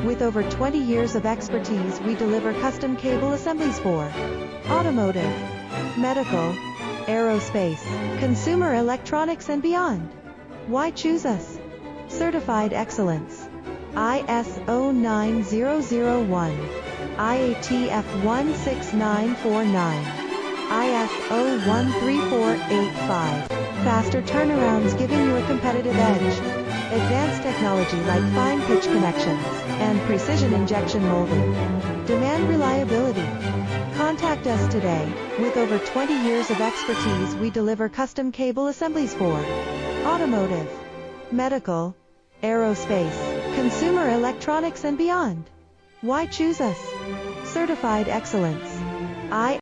With over 20 years of expertise, we deliver custom cable assemblies for automotive, medical, aerospace, consumer electronics and beyond. Why choose us? Certified excellence. ISO 9001, IATF 16949, ISO 13485. Faster turnarounds giving you a competitive edge. Advanced technology like fine pitch connections and precision injection molding. Demand reliability. Contact us today. With over 20 years of expertise, we deliver custom cable assemblies for automotive, medical, aerospace, consumer electronics and beyond. Why choose us? Certified excellence.